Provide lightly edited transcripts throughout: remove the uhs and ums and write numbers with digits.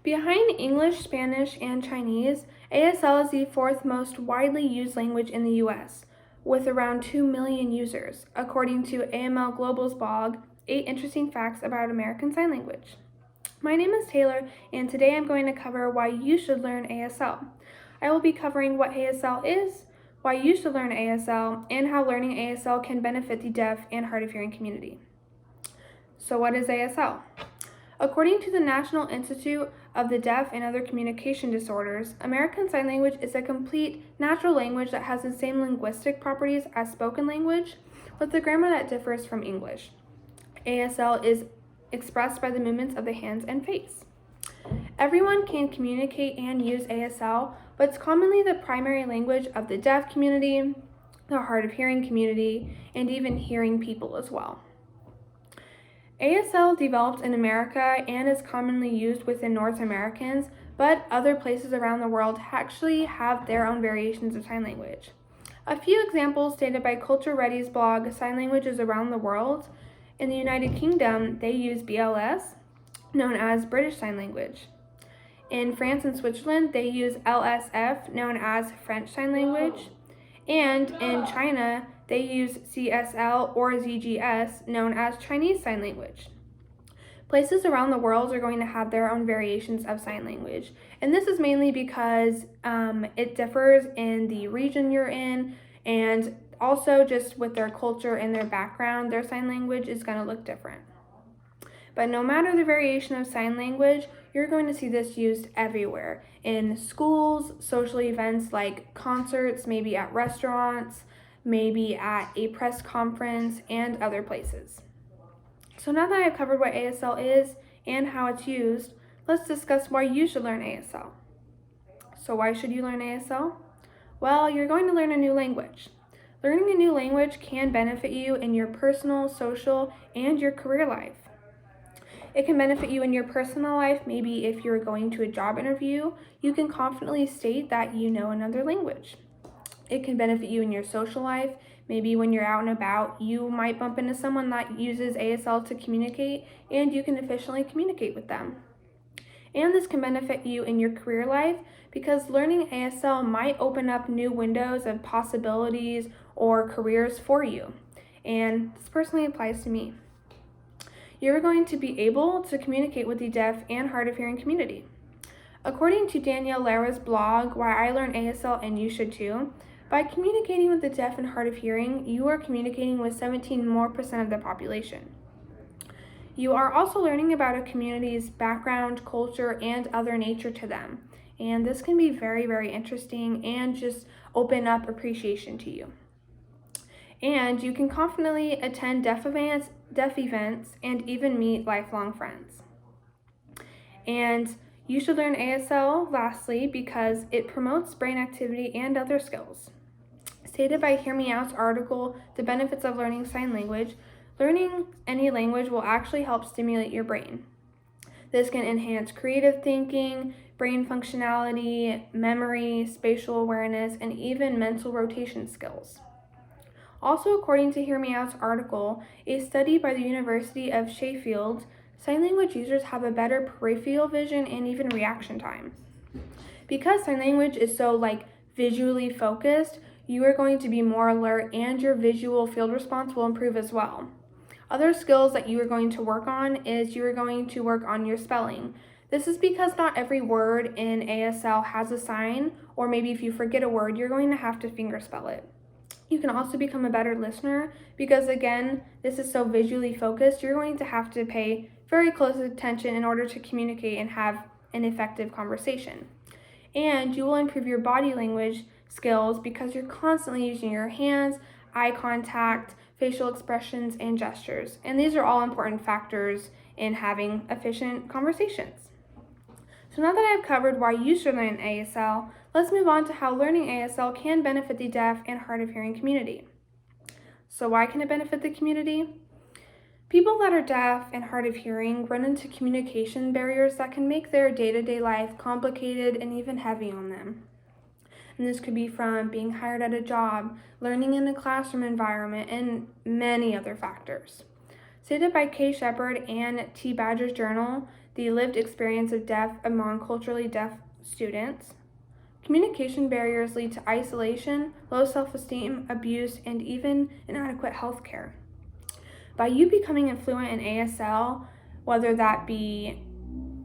Behind English, Spanish, and Chinese, ASL is the fourth most widely used language in the US, with around 2 million users, according to AML Global's blog, 8 Interesting Facts About American Sign Language. My name is Taylor, and today I'm going to cover why you should learn ASL. I will be covering what ASL is, why you should learn ASL, and how learning ASL can benefit the deaf and hard of hearing community. So what is ASL? According to the National Institute of the Deaf and Other Communication Disorders, American Sign Language is a complete natural language that has the same linguistic properties as spoken language, with the grammar that differs from English. ASL is expressed by the movements of the hands and face. Everyone can communicate and use ASL, but it's commonly the primary language of the deaf community, the hard of hearing community, and even hearing people as well. ASL developed in America and is commonly used within North Americans, but other places around the world actually have their own variations of sign language. A few examples stated by Culture Ready's blog, Sign Languages Around the World. In the United Kingdom, they use BLS, known as British Sign Language. In France and Switzerland, they use LSF, known as French Sign Language. And in China, they use CSL or ZGS, known as Chinese Sign Language. Places around the world are going to have their own variations of sign language, and this is mainly because it differs in the region you're in, and also just with their culture and their background, their sign language is going to look different. But no matter the variation of sign language, you're going to see this used everywhere. In schools, social events like concerts, maybe at restaurants, maybe at a press conference, and other places. So now that I've covered what ASL is and how it's used, let's discuss why you should learn ASL. So why should you learn ASL? Well, you're going to learn a new language. Learning a new language can benefit you in your personal, social, and your career life. It can benefit you in your personal life. Maybe if you're going to a job interview, you can confidently state that you know another language. It can benefit you in your social life. Maybe when you're out and about, you might bump into someone that uses ASL to communicate, and you can efficiently communicate with them. And this can benefit you in your career life because learning ASL might open up new windows of possibilities or careers for you. And this personally applies to me. You're going to be able to communicate with the deaf and hard of hearing community. According to Danielle Lara's blog, Why I Learned ASL and You Should Too, by communicating with the deaf and hard of hearing, you are communicating with 17% more of the population. You are also learning about a community's background, culture, and other nature to them. And this can be very, very interesting and just open up appreciation to you. And you can confidently attend deaf events, and even meet lifelong friends. And you should learn ASL, lastly, because it promotes brain activity and other skills. Stated by Hear Me Out's article, The Benefits of Learning Sign Language, learning any language will actually help stimulate your brain. This can enhance creative thinking, brain functionality, memory, spatial awareness, and even mental rotation skills. Also, according to Hear Me Out's article, a study by the University of Sheffield, sign language users have a better peripheral vision and even reaction time. Because sign language is so visually focused, you are going to be more alert and your visual field response will improve as well. Other skills that you are going to work on is you are going to work on your spelling. This is because not every word in ASL has a sign, or maybe if you forget a word, you're going to have to fingerspell it. You can also become a better listener because, again, this is so visually focused, you're going to have to pay very close attention in order to communicate and have an effective conversation. And you will improve your body language skills because you're constantly using your hands, eye contact, facial expressions, and gestures. And these are all important factors in having efficient conversations. So now that I've covered why you should learn ASL, let's move on to how learning ASL can benefit the deaf and hard of hearing community. So why can it benefit the community? People that are deaf and hard of hearing run into communication barriers that can make their day-to-day life complicated and even heavy on them. And this could be from being hired at a job, learning in a classroom environment, and many other factors. Stated by Kay Shepard and T. Badger's Journal, the lived experience of deaf among culturally deaf students. Communication barriers lead to isolation, low self-esteem, abuse, and even inadequate health care. By you becoming fluent in ASL, whether that be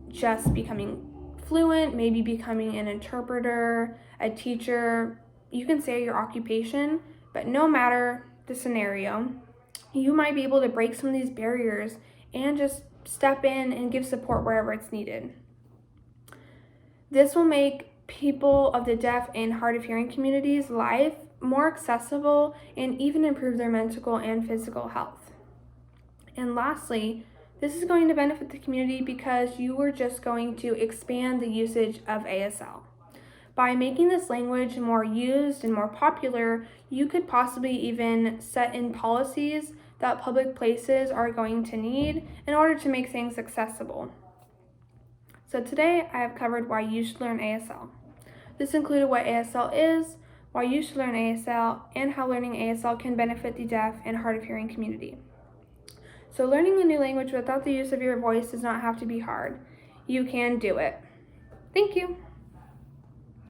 just becoming fluent, maybe becoming an interpreter, a teacher, you can say your occupation, but no matter the scenario, you might be able to break some of these barriers and just step in and give support wherever it's needed. This will make people of the deaf and hard of hearing communities' life more accessible and even improve their mental and physical health. And lastly, this is going to benefit the community because you are just going to expand the usage of ASL. By making this language more used and more popular, you could possibly even set in policies that public places are going to need in order to make things accessible. So today I have covered why you should learn ASL. This included what ASL is, why you should learn ASL, and how learning ASL can benefit the deaf and hard of hearing community. So learning a new language without the use of your voice does not have to be hard. You can do it. Thank you.